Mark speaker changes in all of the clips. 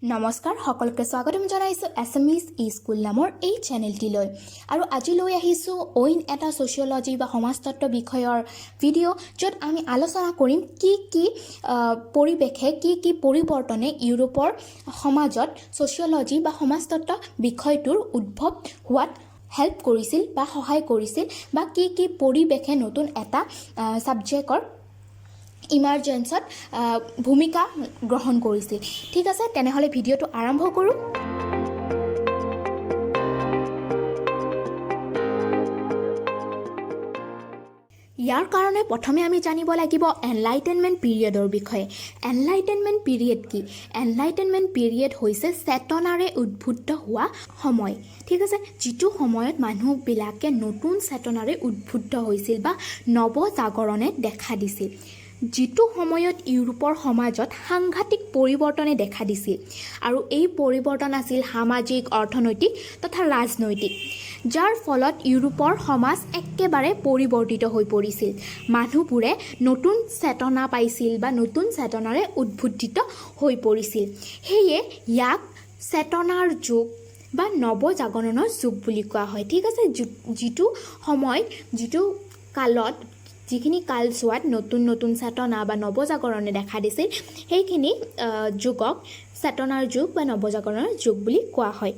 Speaker 1: নমস্কাৰ সকলোকে স্বাগতম জনাইছোঁ এছএমইজ স্কুল নামৰ এই চেনেলটিলৈ আৰু আজি লৈ আহিছোঁ অইন এটা ছ'চিয়লজি বা সমাজতত্ত্ব বিষয়ৰ ভিডিঅ' য'ত আমি আলোচনা কৰিম কি পৰিৱেশে কি পৰিৱৰ্তনে ইউৰোপৰ সমাজত ছ'চিয়লজি বা সমাজতত্ত্ব বিষয়টোৰ উদ্ভৱ হোৱাত হেল্প কৰিছিল বা সহায় কৰিছিল বা কি পৰিৱেশে নতুন এটা ছাবজেক্টৰ ইমাৰ্জেঞ্চত ভূমিকা গ্ৰহণ কৰিছিল। ঠিক আছে, তেনেহ'লে ভিডিঅ'টো আৰম্ভ কৰোঁ। ইয়াৰ কাৰণে প্ৰথমে আমি জানিব লাগিব এনলাইটেনমেণ্ট পিৰিয়ডৰ বিষয়ে। এনলাইটেনমেণ্ট পিৰিয়ড কি? এনলাইটেনমেণ্ট পিৰিয়ড হৈছে চেতনাৰে উদ্বুদ্ধ হোৱা সময়। ঠিক আছে, যিটো সময়ত মানুহবিলাকে নতুন চেতনাৰে উদ্বুদ্ধ হৈছিল বা নৱজাগৰণে দেখা দিছিল, যিটো সময়ত ইউৰোপৰ সমাজত সাংঘাতিক পৰিৱৰ্তনে দেখা দিছিল। আৰু এই পৰিৱৰ্তন আছিল সামাজিক, অৰ্থনৈতিক তথা ৰাজনৈতিক, যাৰ ফলত ইউৰোপৰ সমাজ একেবাৰে পৰিৱৰ্তিত হৈ পৰিছিল। মানুহবোৰে নতুন চেতনা পাইছিল বা নতুন চেতনাৰে উদ্বুদ্ধিত হৈ পৰিছিল। সেয়ে ইয়াক চেতনাৰ যুগ বা নৱজাগৰণৰ যুগ বুলি কোৱা হয়। ঠিক আছে, যিটো সময়ত যিটো কালত যিখিনি কালছোৱাত নতুন চেতনা বা নৱজাগৰণে দেখা দিছিল, সেইখিনি যুগক চেতনাৰ যুগ বা নৱজাগৰণৰ যুগ বুলি কোৱা হয়।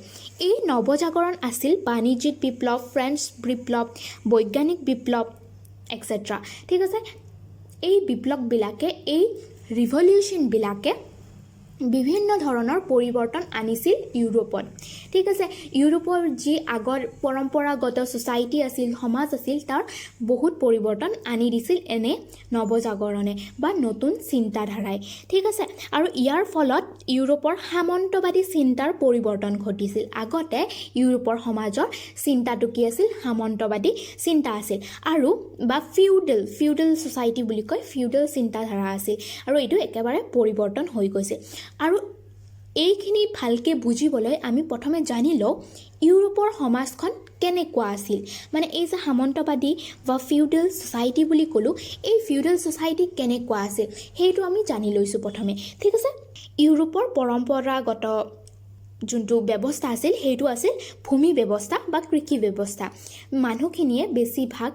Speaker 1: এই নৱজাগৰণ আছিল বাণিজ্যিক বিপ্লৱ, ফ্ৰেঞ্চ বিপ্লৱ, বৈজ্ঞানিক বিপ্লৱ এক্সেট্ৰা। ঠিক আছে, এই বিপ্লৱবিলাকে এই ৰিভলিউশ্যনবিলাকে বিভিন্ন ধৰণৰ পৰিৱৰ্তন আনিছিল ইউৰোপত। ঠিক আছে, ইউৰোপৰ যি আগৰ পৰম্পৰাগত ছ'চাইটি আছিল, সমাজ আছিল, তাৰ বহুত পৰিৱৰ্তন আনি দিছিল এনে নৱজাগৰণে বা নতুন চিন্তাধাৰাই। ঠিক আছে, আৰু ইয়াৰ ফলত ইউৰোপৰ সামন্তবাদী চিন্তাৰ পৰিৱৰ্তন ঘটিছিল। আগতে ইউৰোপৰ সমাজৰ চিন্তাটো কি আছিল? সামন্তবাদী চিন্তা আছিল আৰু বা ফিউডেল ছ'চাইটি বুলি কয়, ফিউডেল চিন্তাধাৰা আছিল, আৰু এইটো একেবাৰে পৰিৱৰ্তন হৈ গৈছিল। আৰু এইখিনি ভালকৈ বুজিবলৈ আমি প্ৰথমে জানি লওঁ ইউৰোপৰ সমাজখন কেনেকুৱা আছিল। মানে এই যে সামন্তবাদী বা ফিউডেল ছ'চাইটি বুলি ক'লোঁ, এই ফিউডেল ছ'চাইটি কেনেকুৱা আছিল সেইটো আমি জানি লৈছোঁ প্ৰথমে। ঠিক আছে, ইউৰোপৰ পৰম্পৰাগত যোনটো ব্যৱস্থা আছিল সেইটো আছিল ভূমি ব্যৱস্থা বা কৃষি ব্যৱস্থা। মানুহখিনিয়ে বেছিভাগ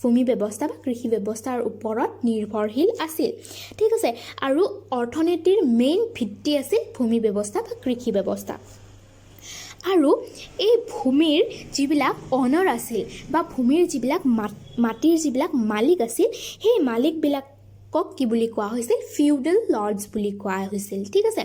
Speaker 1: ভূমি ব্যৱস্থা বা কৃষি ব্যৱস্থাৰ ওপৰত নিৰ্ভৰশীল আছিল। ঠিক আছে, আৰু অৰ্থনীতিৰ মেইন ভিত্তি আছিল ভূমি ব্যৱস্থা বা কৃষি ব্যৱস্থা। আৰু এই ভূমিৰ যিবিলাক অনাৰ আছিল বা ভূমিৰ যিবিলাক মাটিৰ যিবিলাক মালিক আছিল, সেই মালিকবিলাকক কি বুলি কোৱা হৈছিল? ফিউডেল লৰ্ডছ বুলি কোৱা হৈছিল। ঠিক আছে,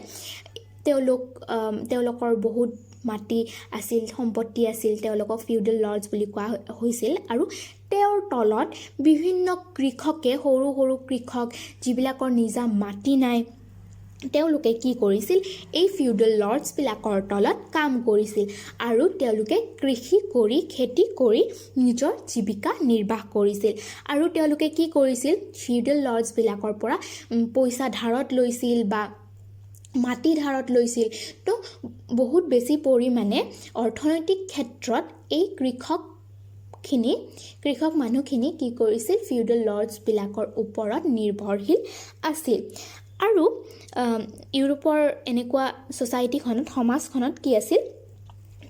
Speaker 1: তেওঁলোকৰ বহুত মাটি আছিল, সম্পত্তি আছিল, তেওঁলোকক ফিউডেল লৰ্ডছ বুলি কোৱা হৈছিল। আৰু তেওঁৰ তলত বিভিন্ন কৃষকে, সৰু সৰু কৃষক যিবিলাকৰ নিজা মাটি নাই, তেওঁলোকে কি কৰিছিল? এই ফিউডেল লৰ্ডছবিলাকৰ তলত কাম কৰিছিল আৰু তেওঁলোকে কৃষি কৰি, খেতি কৰি নিজৰ জীৱিকা নিৰ্বাহ কৰিছিল। আৰু তেওঁলোকে কি কৰিছিল? ফিউডেল লৰ্ডছবিলাকৰ পৰা পইচা ধাৰত লৈছিল বা মাটি ধাৰত লৈছিল। তো বহুত বেছি পৰিমাণে অৰ্থনৈতিক ক্ষেত্ৰত এই কৃষক মানুহখিনি কি কৰিছিল? ফিউডেল লৰ্ডছবিলাকৰ ওপৰত নিৰ্ভৰশীল আছিল। আৰু ইউৰোপৰ এনেকুৱা ছ'চাইটিখনত, সমাজখনত কি আছিল?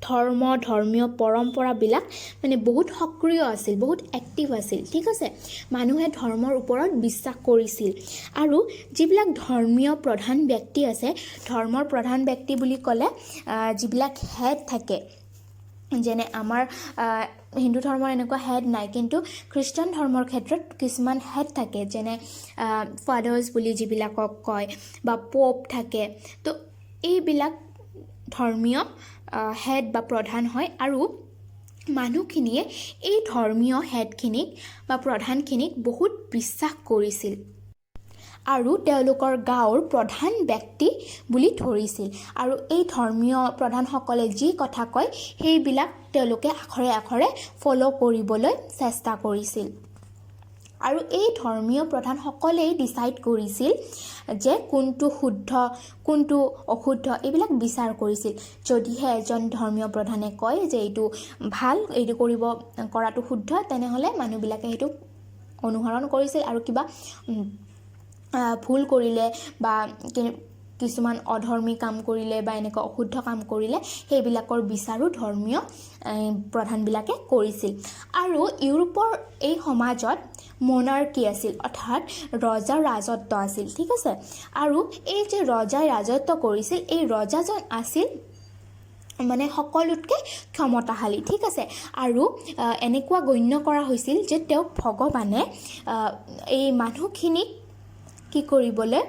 Speaker 1: ধৰ্মীয় পৰম্পৰাবিলাক মানে বহুত সক্ৰিয় আছিল, বহুত এক্টিভ আছিল। ঠিক আছে, মানুহে ধৰ্মৰ ওপৰত বিশ্বাস কৰিছিল। আৰু যিবিলাক ধৰ্মীয় প্ৰধান ব্যক্তি আছে, ধৰ্মৰ প্ৰধান ব্যক্তি বুলি ক'লে যিবিলাক হেড থাকে, যেনে আমাৰ হিন্দু ধৰ্মৰ এনেকুৱা হেড নাই, কিন্তু খ্ৰীষ্টান ধৰ্মৰ ক্ষেত্ৰত কিছুমান হেড থাকে, যেনে ফাদাৰ্ছ বুলি যিবিলাকক কয়, বা পোপ থাকে। তো এইবিলাক ধৰ্মীয় হেড বা প্ৰধান হয়। আৰু মানুহখিনিয়ে এই ধৰ্মীয় হেডখিনিক বা প্ৰধানখিনিক বহুত বিশ্বাস কৰিছিল আৰু তেওঁলোকৰ গাঁৱৰ প্ৰধান ব্যক্তি বুলি ধৰিছিল। আৰু এই ধৰ্মীয় প্ৰধানসকলে যি কথা কয় সেইবিলাক তেওঁলোকে আখৰে আখৰে ফ'ল' কৰিবলৈ চেষ্টা কৰিছিল। আৰু এই ধৰ্মীয় প্ৰধানসকলেই ডিচাইড কৰিছিল যে কোনটো শুদ্ধ, কোনটো অশুদ্ধ, এইবিলাক বিচাৰ কৰিছিল। যদিহে এজন ধৰ্মীয় প্ৰধানে কয় যে এইটো ভাল, এইটো কৰাটো শুদ্ধ, তেনেহ'লে মানুহবিলাকে সেইটো অনুসৰণ কৰিছিল। আৰু কিবা ভুল কৰিলে বা কিছুমান অধৰ্মী কাম কৰিলে বা এনেকুৱা অশুদ্ধ কাম কৰিলে সেইবিলাকৰ বিচাৰো ধৰ্মীয় প্ৰধানবিলাকে কৰিছিল। আৰু ইউৰোপৰ এই সমাজত মনাৰ্কি আছিল, অৰ্থাৎ ৰজাৰ ৰাজত্ব আছিল। ঠিক আছে, আৰু এই যে ৰজাই ৰাজত্ব কৰিছিল, এই ৰজাজন আছিল মানে সকলোতকৈ ক্ষমতাশালী। ঠিক আছে, আৰু এনেকুৱা গণ্য কৰা হৈছিল যে তেওঁক ভগৱানে এই মানুহখিনিক কি কৰিবলৈ,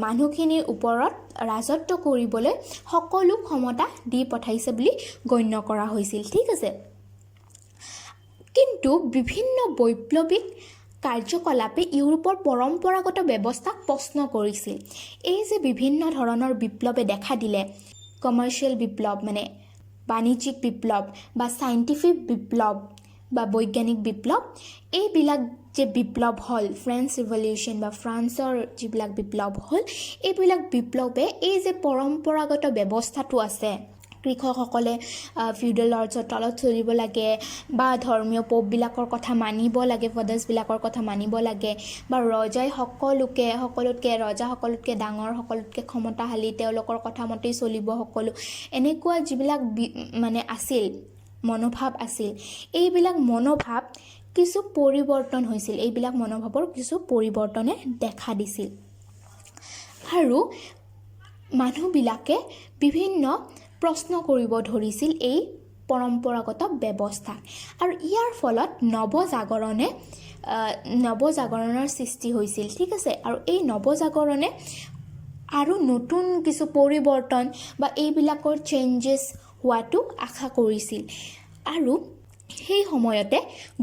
Speaker 1: মানুহখিনিৰ ওপৰত ৰাজত্ব কৰিবলৈ সকলো ক্ষমতা দি পঠাইছে বুলি গণ্য কৰা হৈছিল। ঠিক আছে, কিন্তু বিভিন্ন বৈপ্লৱিক কাৰ্যকলাপে ইউৰোপৰ পৰম্পৰাগত ব্যৱস্থাক প্ৰশ্ন কৰিছিল। এই যে বিভিন্ন ধৰণৰ বিপ্লৱে দেখা দিলে, কমাৰ্চিয়েল বিপ্লৱ মানে বাণিজ্যিক বিপ্লৱ বা চাইণ্টিফিক বিপ্লৱ বা বৈজ্ঞানিক বিপ্লৱ, এইবিলাক যে বিপ্লৱ হ'ল, ফ্ৰেঞ্চ ৰিভলিউশ্যন বা ফ্ৰান্সৰ যিবিলাক বিপ্লৱ হ'ল, এইবিলাক বিপ্লৱে এই যে পৰম্পৰাগত ব্যৱস্থাটো আছে, কৃষকসকলে ফিউডেল লৰ্ডছৰ তলত চলিব লাগে বা ধৰ্মীয় পোপবিলাকৰ কথা মানিব লাগে, ফাদাৰ্ছবিলাকৰ কথা মানিব লাগে, বা ৰজাই সকলোতকৈ ডাঙৰ, সকলোতকৈ ক্ষমতাশালী, তেওঁলোকৰ কথা মতেই চলিব সকলো, এনেকুৱা যিবিলাক মানে আছিল মনোভাৱ আছিল, এইবিলাক মনোভাৱ কিছু পৰিৱৰ্তন হৈছিল। এইবিলাক মনোভাৱৰ কিছু পৰিৱৰ্তনে দেখা দিছিল আৰু মানুহবিলাকে বিভিন্ন প্ৰশ্ন কৰিব ধৰিছিল এই পৰম্পৰাগত ব্যৱস্থা। আৰু ইয়াৰ ফলত নৱজাগৰণৰ সৃষ্টি হৈছিল। ঠিক আছে, আৰু এই নৱজাগৰণে আৰু নতুন কিছু পৰিৱৰ্তন বা এইবিলাকৰ চেঞ্জেছ হোৱাটো আশা কৰিছিল। আৰু সেই সময়তে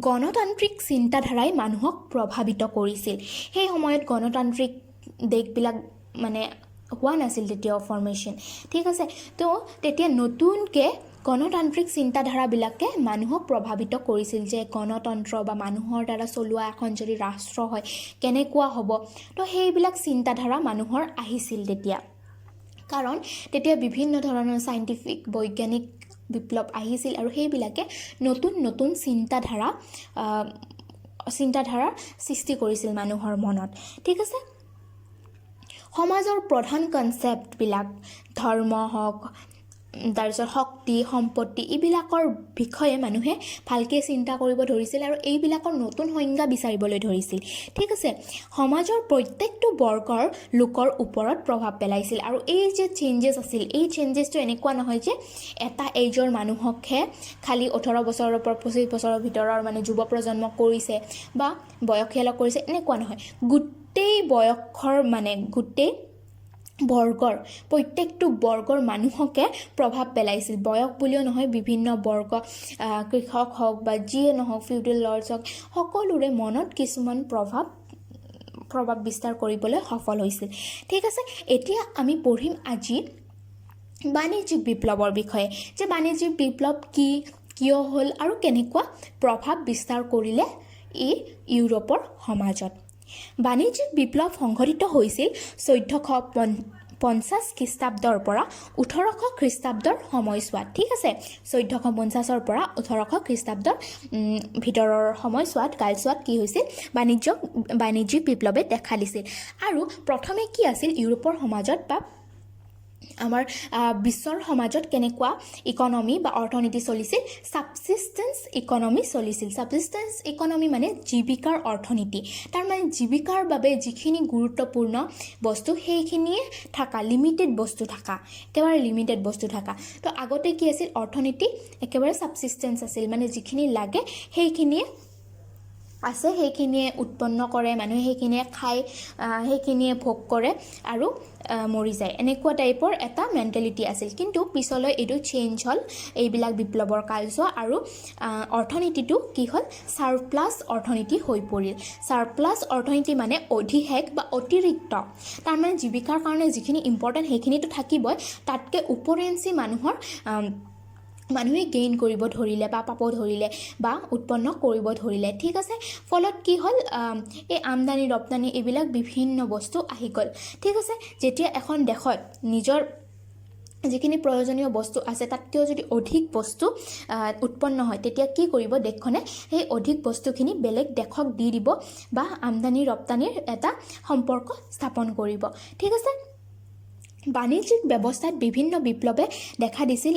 Speaker 1: গণতান্ত্ৰিক চিন্তাধাৰাই মানুহক প্ৰভাৱিত কৰিছিল। সেই সময়ত গণতান্ত্ৰিক দেশবিলাক মানে হোৱা নাছিল তেতিয়া ফৰ্মেশ্যন। ঠিক আছে, তো তেতিয়া নতুনকৈ গণতান্ত্ৰিক চিন্তাধাৰাবিলাকে মানুহক প্ৰভাৱিত কৰিছিল যে গণতন্ত্ৰ বা মানুহৰ দ্বাৰা চলোৱা এখন যদি ৰাষ্ট্ৰ হয় কেনেকুৱা হ'ব। তো সেইবিলাক চিন্তাধাৰা মানুহৰ আহিছিল তেতিয়া, কাৰণ তেতিয়া বিভিন্ন ধৰণৰ চাইণ্টিফিক বৈজ্ঞানিক বিপ্লৱ আহিছিল আৰু সেইবিলাকে নতুন নতুন চিন্তাধাৰাৰ সৃষ্টি কৰিছিল মানুহৰ মনত। ঠিক আছে, সমাজৰ প্ৰধান কনচেপ্টবিলাক ধৰ্ম হওক, তাৰপিছত শক্তি, সম্পত্তি, এইবিলাকৰ বিষয়ে মানুহে ভালকৈ চিন্তা কৰিব ধৰিছিল আৰু এইবিলাকৰ নতুন সংজ্ঞা বিচাৰিবলৈ ধৰিছিল। ঠিক আছে, সমাজৰ প্ৰত্যেকটো বৰ্গৰ লোকৰ ওপৰত প্ৰভাৱ পেলাইছিল। আৰু এই যে চেঞ্জেছ আছিল, এই চেঞ্জেছটো এনেকুৱা নহয় যে এটা এইজৰ মানুহকহে খালি 18 বছৰৰ পৰা 25 বছৰৰ ভিতৰৰ মানে যুৱ প্ৰজন্মক কৰিছে বা বয়সীয়ালক কৰিছে, এনেকুৱা নহয়। গোটেই বয়সৰ মানে গোটেই প্ৰত্যেকটো বৰ্গৰ মানুহকে প্ৰভাৱ পেলাইছিল। বয়স বুলিও নহয়, বিভিন্ন বৰ্গ, কৃষক হওক বা যিয়ে নহওক, ফিউডেল লৰ্ডছ হওক, সকলোৰে মনত কিছুমান প্ৰভাৱ বিস্তাৰ কৰিবলৈ সফল হৈছিল। ঠিক আছে, এতিয়া আমি পঢ়িম আজি বাণিজ্যিক বিপ্লৱৰ বিষয়ে, যে বাণিজ্যিক বিপ্লৱ কি, কিয় হ'ল আৰু কেনেকুৱা প্ৰভাৱ বিস্তাৰ কৰিলে ই ইউৰোপৰ সমাজত। বাণিজ্যিক বিপ্লৱ সংঘটিত হৈছিল 1450 খ্ৰীষ্টাব্দৰ পৰা 1800 খ্ৰীষ্টাব্দৰ সময়ছোৱাত। ঠিক আছে, 1450 পৰা 1800 খ্ৰীষ্টাব্দৰ ভিতৰৰ সময়ছোৱাত কালছোৱাত কি হৈছিল, বাণিজ্যিক বিপ্লৱে দেখা দিছিল। আৰু প্ৰথমে কি আছিল ইউৰোপৰ সমাজত বা আমাৰ বিশ্বৰ সমাজত কেনেকুৱা ইকনমি বা অৰ্থনীতি চলিছিল, ছাবচিষ্টেন্স ইকনমি চলিছিল। ছাবচিষ্টেন্স ইকনমি মানে জীৱিকাৰ অৰ্থনীতি, তাৰমানে জীৱিকাৰ বাবে যিখিনি গুৰুত্বপূৰ্ণ বস্তু সেইখিনিয়ে থকা, লিমিটেড বস্তু থকা, একেবাৰে লিমিটেড বস্তু থকা। তো আগতে কি আছিল, অৰ্থনীতি একেবাৰে ছাবচিষ্টেন্স আছিল, মানে যিখিনি লাগে সেইখিনিয়ে আছে, সেইখিনিয়ে উৎপন্ন কৰে, মানুহে সেইখিনিয়ে খায়, সেইখিনিয়ে ভোগ কৰে আৰু মৰি যায়, এনেকুৱা টাইপৰ এটা মেণ্টেলিটি আছিল। কিন্তু পিছলৈ এইটো চেঞ্জ হ'ল, এইবিলাক বিপ্লৱৰ কালছোৱা, আৰু অৰ্থনীতিটো কি হ'ল, ছাৰপ্লাছ অৰ্থনীতি হৈ পৰিল। ছাৰপ্লাছ অৰ্থনীতি মানে অধিশেষ বা অতিৰিক্ত, তাৰমানে জীৱিকাৰ কাৰণে যিখিনি ইম্পৰ্টেণ্ট সেইখিনিতো থাকিবই, তাতকৈ ওপৰেঞ্চি মানুহে গেইন কৰিব ধৰিলে বা পাব ধৰিলে বা উৎপন্ন কৰিব ধৰিলে। ঠিক আছে, ফলত কি হ'ল, এই আমদানি ৰপ্তানি এইবিলাক বিভিন্ন বস্তু আহি গ'ল। ঠিক আছে, যেতিয়া এখন দেশত নিজৰ যিখিনি প্ৰয়োজনীয় বস্তু আছে তাতকৈও যদি অধিক বস্তু উৎপন্ন হয়, তেতিয়া কি কৰিব, দেশখনে সেই অধিক বস্তুখিনি বেলেগ দেশক দি দিব বা আমদানি ৰপ্তানিৰ এটা সম্পৰ্ক স্থাপন কৰিব। ঠিক আছে, বাণিজ্যিক ব্যৱস্থাত বিভিন্ন বিপ্লৱে দেখা দিছিল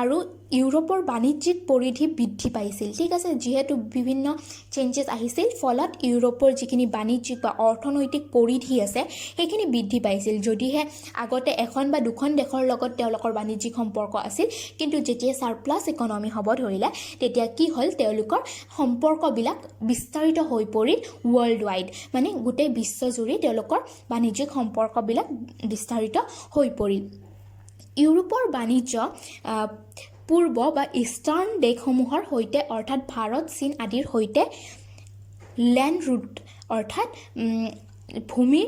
Speaker 1: আৰু ইউৰোপৰ বাণিজ্যিক পৰিধি বৃদ্ধি পাইছিল। ঠিক আছে, যিহেতু বিভিন্ন চেঞ্জেছ আহিছিল, ফলত ইউৰোপৰ যিখিনি বাণিজ্যিক বা অৰ্থনৈতিক পৰিধি আছে সেইখিনি বৃদ্ধি পাইছিল। যদিহে আগতে এখন বা দুখন দেশৰ লগত তেওঁলোকৰ বাণিজ্যিক সম্পৰ্ক আছিল, কিন্তু যেতিয়া ছাৰপ্লাছ ইকনমি হ'ব ধৰিলে তেতিয়া কি হ'ল, তেওঁলোকৰ সম্পৰ্কবিলাক বিস্তাৰিত হৈ পৰিল ৱৰ্ল্ড ৱাইড, মানে গোটেই বিশ্বজুৰি তেওঁলোকৰ বাণিজ্যিক সম্পৰ্কবিলাক বিস্তাৰিত হৈ পৰিল। ইউৰোপৰ বাণিজ্য পূৰ্ব বা ইষ্টাৰ্ণ দেশসমূহৰ সৈতে অৰ্থাৎ ভাৰত, চীন আদিৰ সৈতে লেণ্ড ৰুট অৰ্থাৎ ভূমিৰ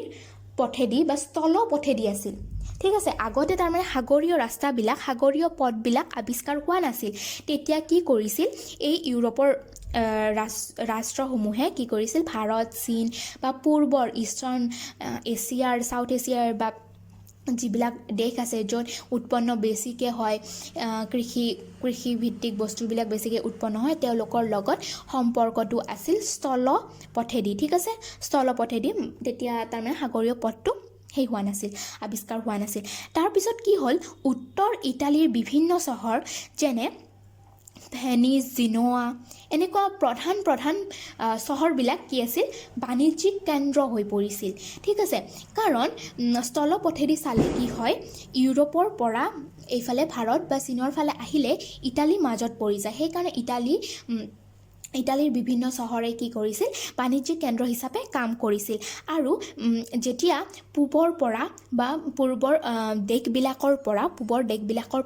Speaker 1: পথেদি বা স্থল পথেদি আছিল। ঠিক আছে, আগতে তাৰমানে সাগৰীয় ৰাস্তাবিলাক, সাগৰীয় পথবিলাক আৱিষ্কাৰ হোৱা নাছিল। তেতিয়া কি কৰিছিল, এই ইউৰোপৰ ৰাষ্ট্ৰসমূহে কি কৰিছিল, ভাৰত, চীন বা পূৰ্বৰ ইষ্টাৰ্ণ এছিয়াৰ, ছাউথ এছিয়াৰ বা যিবিলাক দেশ আছে য'ত উৎপন্ন বেছিকৈ হয়, কৃষিভিত্তিক বস্তুবিলাক বেছিকৈ উৎপন্ন হয়, তেওঁলোকৰ লগত সম্পৰ্কটো আছিল স্থল পথেদি। ঠিক আছে, স্থল পথেদি। তেতিয়া তাৰমানে সাগৰীয় পথটো হোৱা নাছিল, আৱিষ্কাৰ হোৱা নাছিল। তাৰপিছত কি হ'ল, উত্তৰ ইটালীৰ বিভিন্ন চহৰ যেনে ভেনিছ, জিনোৱা এনেকুৱা প্ৰধান চহৰবিলাক কি আছিল, বাণিজ্যিক কেন্দ্ৰ হৈ পৰিছিল। ঠিক আছে, কাৰণ স্থল পথেদি চালে কি হয়, ইউৰোপৰ পৰা এইফালে ভাৰত বা চীনৰ ফালে আহিলে ইটালী মাজত পৰি যায়। সেইকাৰণে ইটালীৰ বিভিন্ন চহৰে কি কৰিছিল, বাণিজ্যিক কেন্দ্ৰ হিচাপে কাম কৰিছিল। আৰু যেতিয়া পূবৰ দেশবিলাকৰ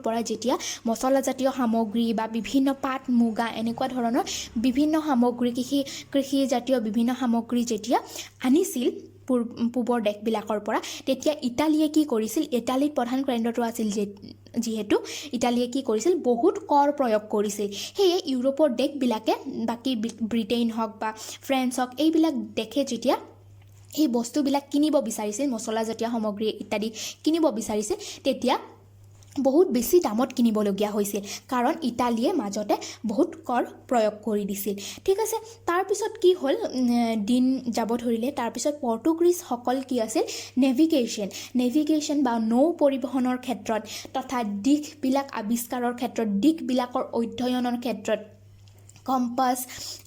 Speaker 1: পৰা যেতিয়া মছলাজাতীয় সামগ্ৰী বা বিভিন্ন পাট, মুগা এনেকুৱা ধৰণৰ বিভিন্ন সামগ্ৰী, কৃষিজাতীয় বিভিন্ন সামগ্ৰী যেতিয়া আনিছিল পূবৰ দেশবিলাকৰ পৰা, তেতিয়া ইটালীয়ে কি কৰিছিল, ইটালীৰ প্ৰধান কেন্দ্ৰটো আছিল যিহেতু ইটালীয়ে কি কৰিছিল, বহুত কৰ প্ৰয়োগ কৰিছিল। সেয়ে ইউৰোপৰ দেশবিলাকে, বাকী ব্ৰিটেইন হওক বা ফ্ৰেন্স হওক, এইবিলাক দেশে যেতিয়া সেই বস্তুবিলাক কিনিব বিচাৰিছিল, মছলাজাতীয় সামগ্ৰী ইত্যাদি কিনিব বিচাৰিছিল, তেতিয়া বহুত বেছি দামত কিনিবলগীয়া হৈছিল, কাৰণ ইটালীয়ে মাজতে বহুত কৰ প্ৰয়োগ কৰি দিছিল। ঠিক আছে, তাৰপিছত কি হ'ল, দিন যাব ধৰিলে, তাৰপিছত পৰ্তুগীজসকল কি আছিল, নেভিগেশ্যন বা নৌ পৰিবহণৰ ক্ষেত্ৰত তথা দিশবিলাক আৱিষ্কাৰৰ ক্ষেত্ৰত, দিশবিলাকৰ অধ্যয়নৰ ক্ষেত্ৰত, কম্পাছ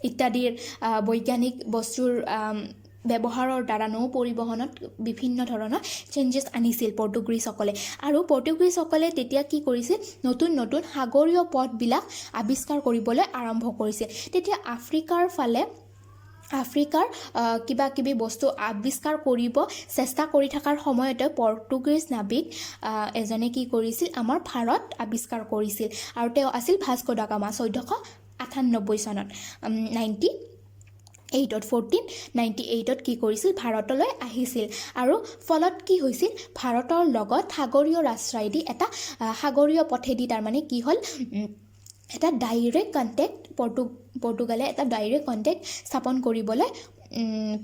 Speaker 1: ইত্যাদিৰ বৈজ্ঞানিক বস্তুৰ ব্যৱহাৰৰ দ্বাৰা নৌ পৰিবহণত বিভিন্ন ধৰণৰ চেঞ্জেছ আনিছিল পৰ্তুগীজসকলে। আৰু পৰ্তুগীজসকলে তেতিয়া কি কৰিছিল, নতুন সাগৰীয় পথবিলাক আৱিষ্কাৰ কৰিবলৈ আৰম্ভ কৰিছিল। তেতিয়া আফ্ৰিকাৰ কিবা কিবি বস্তু আৱিষ্কাৰ কৰিব চেষ্টা কৰি থকাৰ সময়তে পৰ্তুগীজ নাবিক এজনে কি কৰিছিল, আমাৰ ভাৰত আৱিষ্কাৰ কৰিছিল। আৰু তেওঁ আছিল ভাস্কো দা গামা। 1498 চনত 1498 কি কৰিছিল, ভাৰতলৈ আহিছিল। আৰু ফলত কি হৈছিল, ভাৰতৰ লগত সাগৰীয় ৰাস্তাইদি এটা সাগৰীয় পথেদি তাৰমানে কি হ'ল, এটা ডাইৰেক্ট কণ্টেক্ট পৰ্তুগালে এটা ডাইৰেক্ট কণ্টেক্ট স্থাপন কৰিবলৈ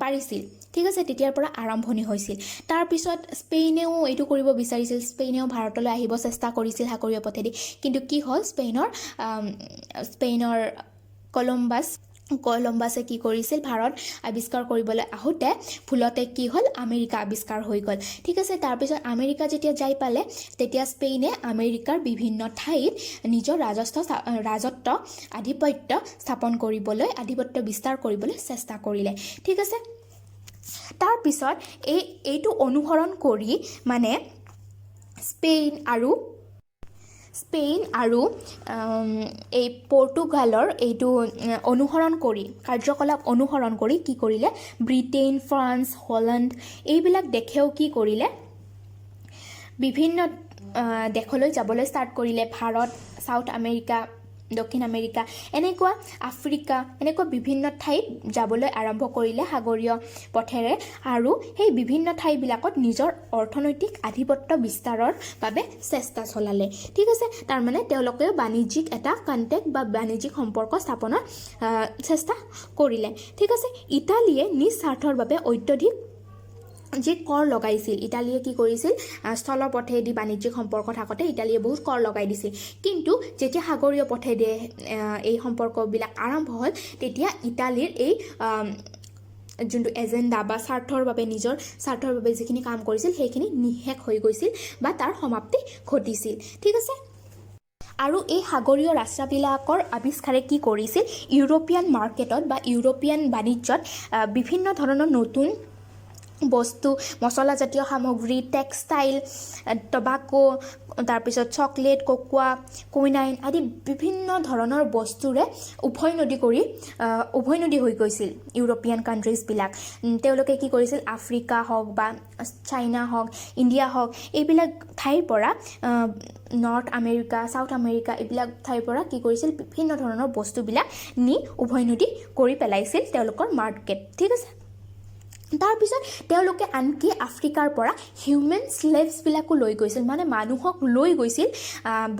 Speaker 1: পাৰিছিল। ঠিক আছে, তেতিয়াৰ পৰা আৰম্ভণি হৈছিল। তাৰপিছত স্পেইনেও এইটো কৰিব বিচাৰিছিল, স্পেইনেও ভাৰতলৈ আহিব চেষ্টা কৰিছিল সাগৰীয় পথেদি, কিন্তু কি হ'ল, স্পেইনৰ কলম্বাছে কি কৰিছিল, ভাৰত আৱিষ্কাৰ কৰিবলৈ আহোঁতে ভুলতে কি হ'ল, আমেৰিকা আৱিষ্কাৰ হৈ গ'ল। ঠিক আছে, তাৰপিছত আমেৰিকা যেতিয়া যাই পালে, তেতিয়া স্পেইনে আমেৰিকাৰ বিভিন্ন ঠাইত নিজৰ ৰাজত্ব আধিপত্য বিস্তাৰ কৰিবলৈ চেষ্টা কৰিলে। ঠিক আছে, তাৰপিছত এইটো অনুসৰণ কৰি, মানে স্পেইন আৰু এই পৰ্তুগালৰ এইটো কাৰ্যকলাপ অনুসৰণ কৰি কি কৰিলে, ব্ৰিটেইন, ফ্ৰান্স, হলেণ্ড এইবিলাক দেশেও কি কৰিলে, বিভিন্ন দেশলৈ যাবলৈ ষ্টাৰ্ট কৰিলে। ভাৰত, ছাউথ আমেৰিকা, দক্ষিণ আমেৰিকা, আফ্ৰিকা এনেকুৱা বিভিন্ন ঠাইত যাবলৈ আৰম্ভ কৰিলে সাগৰীয় পথেৰে। আৰু সেই বিভিন্ন ঠাইবিলাকত নিজৰ অৰ্থনৈতিক আধিপত্য বিস্তাৰৰ বাবে চেষ্টা চলালে। ঠিক আছে, তাৰমানে তেওঁলোকেও বাণিজ্যিক এটা কণ্টেক্ট বা বাণিজ্যিক সম্পৰ্ক স্থাপনৰ চেষ্টা কৰিলে। ঠিক আছে, ইটালীয়ে নিজ স্বাৰ্থৰ বাবে অত্যধিক যে কৰ লগাইছিল, ইটালীয়ে কি কৰিছিল, স্থলপথেদি বাণিজ্যিক সম্পৰ্ক থাকোঁতে ইটালীয়ে বহুত কৰ লগাই দিছিল। কিন্তু যেতিয়া সাগৰীয় পথেদি এই সম্পৰ্কবিলাক আৰম্ভ হ'ল, তেতিয়া ইটালীৰ এই যোনটো এজেণ্ডা বা স্বাৰ্থৰ বাবে নিজৰ স্বাৰ্থৰ বাবে যিখিনি কাম কৰিছিল সেইখিনি নিশেষ হৈ গৈছিল বা তাৰ সমাপ্তি ঘটিছিল ঠিক আছে আৰু এই সাগৰীয় ৰাষ্ট্ৰবিলাকৰ আৱিষ্কাৰে কি কৰিছিল ইউৰোপিয়ান মাৰ্কেটত বা ইউৰোপিয়ান বাণিজ্যত বিভিন্ন ধৰণৰ নতুন বস্তু মছলাজাতীয় সামগ্ৰী টেক্সটাইল টবাকো তাৰপিছত চকলেট কোকোৱা কুইনাইন আদি বিভিন্ন ধৰণৰ বস্তুৰে উভৈনদী হৈ গৈছিল ইউৰোপিয়ান কাণ্ট্ৰিজবিলাক তেওঁলোকে কি কৰিছিল আফ্ৰিকা হওক বা চাইনা হওক ইণ্ডিয়া হওক এইবিলাক ঠাইৰ পৰা নৰ্থ আমেৰিকা সাউথ আমেৰিকা এইবিলাক ঠাইৰ পৰা কি কৰিছিল বিভিন্ন ধৰণৰ বস্তুবিলাক নি উভৈনদী কৰি পেলাইছিল তেওঁলোকৰ মাৰ্কেট ঠিক আছে তাৰপিছত তেওঁলোকে আনকি আফ্ৰিকাৰ পৰা হিউমেন স্লেভছবিলাকো লৈ গৈছিল মানে মানুহক লৈ গৈছিল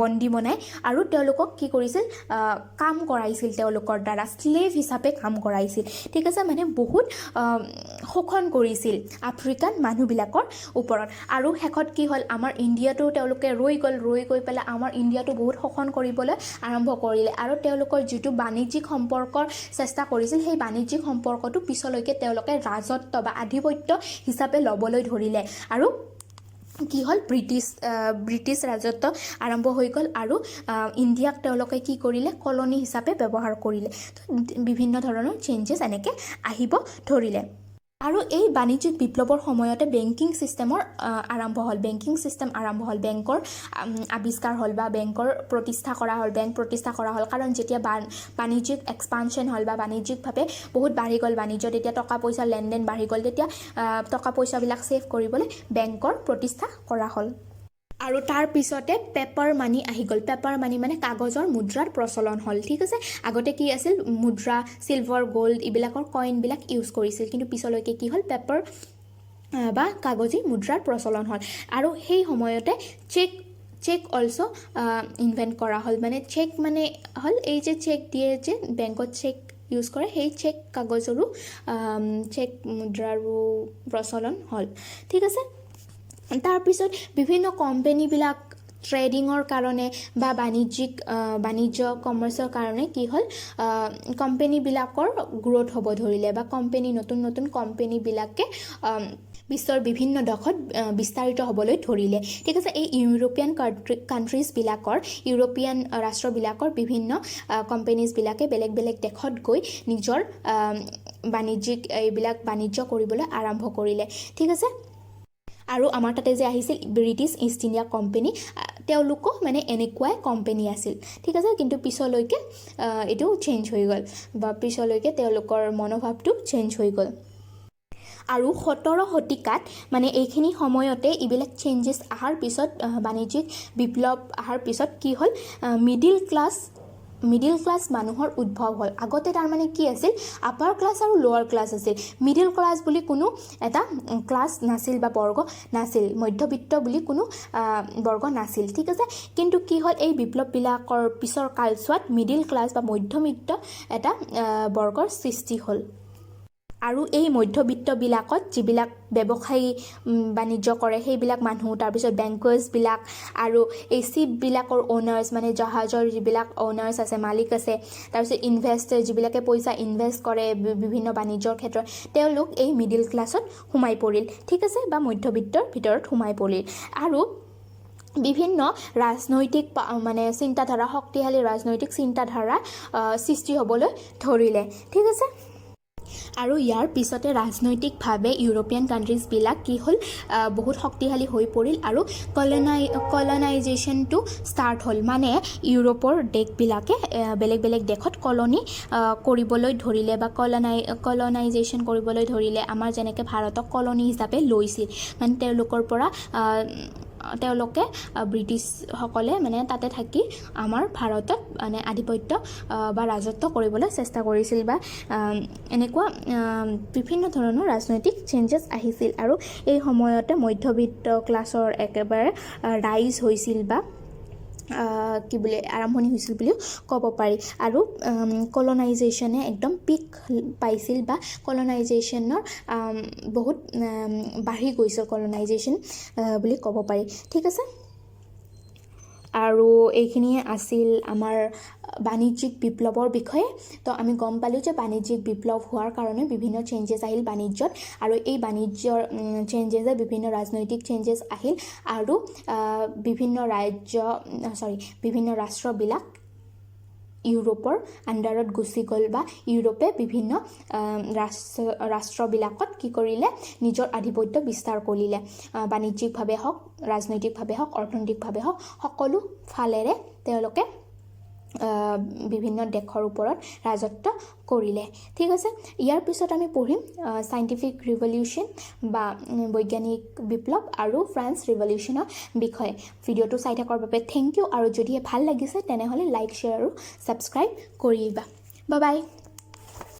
Speaker 1: বন্দী বনাই আৰু তেওঁলোকক কি কৰিছিল কাম কৰাইছিল তেওঁলোকৰ দ্বাৰা স্লেভ হিচাপে কাম কৰাইছিল ঠিক আছে মানে বহুত শোষণ কৰিছিল আফ্ৰিকান মানুহবিলাকৰ ওপৰত আৰু শেষত কি হ'ল আমাৰ ইণ্ডিয়াটো তেওঁলোকে ৰৈ গৈ পেলাই আমাৰ ইণ্ডিয়াটো বহুত শোষণ কৰিবলৈ আৰম্ভ কৰিলে আৰু তেওঁলোকৰ যিটো বাণিজ্যিক সম্পৰ্কৰ চেষ্টা কৰিছিল সেই বাণিজ্যিক সম্পৰ্কটো পিছলৈকে তেওঁলোকে ৰাজত্ব বা আধিপত্য হিচাপে ল'বলৈ ধৰিলে আৰু কি হ'ল ব্ৰিটিছ ৰাজত্ব আৰম্ভ হৈ গ'ল আৰু ইণ্ডিয়াক তেওঁলোকে কি কৰিলে কলনী হিচাপে ব্যৱহাৰ কৰিলে বিভিন্ন ধৰণৰ চেঞ্জেছ এনেকৈ আহিব ধৰিলে আৰু এই বাণিজ্যিক বিপ্লৱৰ সময়তে বেংকিং ছিষ্টেমৰ আৰম্ভ হ'ল বেংকৰ আৱিষ্কাৰ হ'ল বা বেংকৰ প্ৰতিষ্ঠা কৰা হ'ল বেংক প্ৰতিষ্ঠা কৰা হ'ল কাৰণ যেতিয়া বাণিজ্যিক এক্সপানশ্যন হ'ল বা বাণিজ্যিকভাৱে বহুত বাঢ়ি গ'ল বাণিজ্য তেতিয়া টকা পইচা লেনদেন বাঢ়ি গ'ল তেতিয়া টকা পইচাবিলাক ছেভ কৰিবলৈ বেংকৰ প্ৰতিষ্ঠা কৰা হ'ল আৰু তাৰ পিছতে পেপাৰ মানি আহি গ'ল পেপাৰ মানি মানে কাগজৰ মুদ্ৰাৰ প্ৰচলন হ'ল ঠিক আছে আগতে কি আছিল মুদ্ৰা চিলভাৰ গোল্ড এইবিলাকৰ কইনবিলাক ইউজ কৰিছিল কিন্তু পিছলৈকে কি হ'ল পেপাৰ বা কাগজী মুদ্ৰাৰ প্ৰচলন হ'ল আৰু সেই সময়তে চেক অলছ' ইনভেণ্ট কৰা হ'ল মানে চেক মানে হ'ল এই যে চেক দিয়ে যে বেংকত চেক ইউজ কৰে সেই চেক কাগজৰো চেক মুদ্ৰাৰো প্ৰচলন হ'ল ঠিক আছে তাৰপিছত বিভিন্ন কোম্পানীবিলাক ট্ৰেডিঙৰ কাৰণে বা বাণিজ্য কমাৰ্চৰ কাৰণে কি হ'ল কোম্পানীবিলাকৰ গ্ৰ'থ হ'ব ধৰিলে বা নতুন কোম্পানীবিলাকে বিশ্বৰ বিভিন্ন দেশত বিস্তাৰিত হ'বলৈ ধৰিলে ঠিক আছে এই ইউৰোপিয়ান কাণ্ট্ৰিজবিলাকৰ ইউৰোপিয়ান ৰাষ্ট্ৰবিলাকৰ বিভিন্ন কোম্পানীজবিলাকে বেলেগ দেশত গৈ নিজৰ বাণিজ্য কৰিবলৈ আৰম্ভ কৰিলে ঠিক আছে আৰু আমাৰ তাতে যে আহিছিল ব্ৰিটিছ ইষ্ট ইণ্ডিয়া কোম্পানী তেওঁলোকো মানে এনেকুৱাই কোম্পানী আছিল ঠিক আছে কিন্তু পিছলৈকে এইটো চেঞ্জ হৈ গ'ল বা পিছলৈকে তেওঁলোকৰ মনোভাৱটো চেঞ্জ হৈ গ'ল আৰু 17 শতিকাত মানে এইখিনি সময়তে এইবিলাক চেঞ্জেছ অহাৰ পিছত বাণিজ্যিক বিপ্লৱ অহাৰ পিছত কি হ'ল মিডিল ক্লাছ মানুহৰ উদ্ভৱ হ'ল আগতে তাৰমানে কি আছিল আপাৰ ক্লাছ আৰু লোৱাৰ ক্লাছ আছিল মিডিল ক্লাছ বুলি কোনো এটা ক্লাছ নাছিল বা বৰ্গ নাছিল মধ্যবিত্ত বুলি কোনো বৰ্গ নাছিল ঠিক আছে কিন্তু কি হ'ল এই বিপ্লৱবিলাকৰ পিছৰ কালছোৱাত মিডিল ক্লাছ বা মধ্যবিত্ত এটা বৰ্গৰ সৃষ্টি হ'ল আৰু এই মধ্যবিত্তবিলাকত যিবিলাক ব্যৱসায়ী বাণিজ্য কৰে সেইবিলাক মানুহ তাৰপিছত বেংকাৰ্ছবিলাক আৰু এই শ্বিপবিলাকৰ অ'নাৰ্ছ মানে জাহাজৰ যিবিলাক অ'নাৰ্ছ আছে মালিক আছে তাৰপিছত ইনভেষ্টাৰ যিবিলাকে পইচা ইনভেষ্ট কৰে বিভিন্ন বাণিজ্যৰ ক্ষেত্ৰত তেওঁলোক এই মিডিল ক্লাছত সোমাই পৰিল ঠিক আছে বা মধ্যবিত্তৰ ভিতৰত সোমাই পৰিল আৰু বিভিন্ন ৰাজনৈতিক মানে চিন্তাধাৰা শক্তিশালী ৰাজনৈতিক চিন্তাধাৰা সৃষ্টি হ'বলৈ ধৰিলে ঠিক আছে আৰু ইয়াৰ পিছতে ৰাজনৈতিকভাৱে ইউৰোপিয়ান কাণ্ট্ৰিজবিলাক কি হ'ল বহুত শক্তিশালী হৈ পৰিল আৰু কলনাইজেশ্যনটো ষ্টাৰ্ট হ'ল মানে ইউৰোপৰ দেশবিলাকে বেলেগ দেশত কলনি কৰিবলৈ ধৰিলে বা কলনাইজেশ্যন কৰিবলৈ ধৰিলে আমাৰ যেনেকৈ ভাৰতক কলনি হিচাপে লৈছিল মানে তেওঁলোকৰ পৰা তেওঁলোকে ব্ৰিটিছসকলে মানে তাতে থাকি আমাৰ ভাৰতত মানে আধিপত্য বা ৰাজত্ব কৰিবলৈ চেষ্টা কৰিছিল বা এনেকুৱা বিভিন্ন ধৰণৰ ৰাজনৈতিক চেঞ্জেছ আহিছিল আৰু এই সময়তে মধ্যবিত্ত ক্লাছৰ একেবাৰে ৰাইজ হৈছিল বা কি বুলি আৰম্ভণি হৈছিল বুলিও ক'ব পাৰি আৰু কলনাইজেশ্যনে একদম পিক পাইছিল বা কলনাইজেশ্যনৰ বহুত বাঢ়ি গৈছিল কলনাইজেশ্যন বুলি ক'ব পাৰি ঠিক আছে আৰু এইখিনিয়ে আছিল আমাৰ বাণিজ্যিক বিপ্লৱৰ বিষয়ে। তো আমি গম পালোঁ যে বাণিজ্যিক বিপ্লৱ হোৱাৰ কাৰণে বিভিন্ন চেঞ্জেছ আহিল বাণিজ্যত, আৰু এই বাণিজ্যৰ চেঞ্জেছে বিভিন্ন ৰাজনৈতিক চেঞ্জেছ আহিল, আৰু বিভিন্ন ৰাষ্ট্ৰবিলাক ইউৰোপৰ আণ্ডাৰত গুচি গ'ল, বা ইউৰোপে বিভিন্ন ৰাষ্ট্ৰবিলাকত কি কৰিলে, নিজৰ আধিপত্য বিস্তাৰ কৰিলে। বাণিজ্যিকভাৱে হওক, ৰাজনৈতিকভাৱে হওক, অৰ্থনৈতিকভাৱে হওক, সকলো ফালেৰে তেওঁলোকে বিভিন্ন দেশৰ ওপৰত ৰাজত্ব কৰিলে। ঠিক আছে, ইয়াৰ পিছত আমি পঢ়িম চাইণ্টিফিক ৰিভলিউশ্যন বা বৈজ্ঞানিক বিপ্লৱ আৰু ফ্ৰেঞ্চ ৰিভলিউশ্যনৰ বিষয়ে। ভিডিঅ'টো চাই থকাৰ বাবে থেংক ইউ, আৰু যদিহে ভাল লাগিছে তেনেহ'লে লাইক, শ্বেয়াৰ আৰু ছাবস্ক্ৰাইব কৰিবা। Bye bye.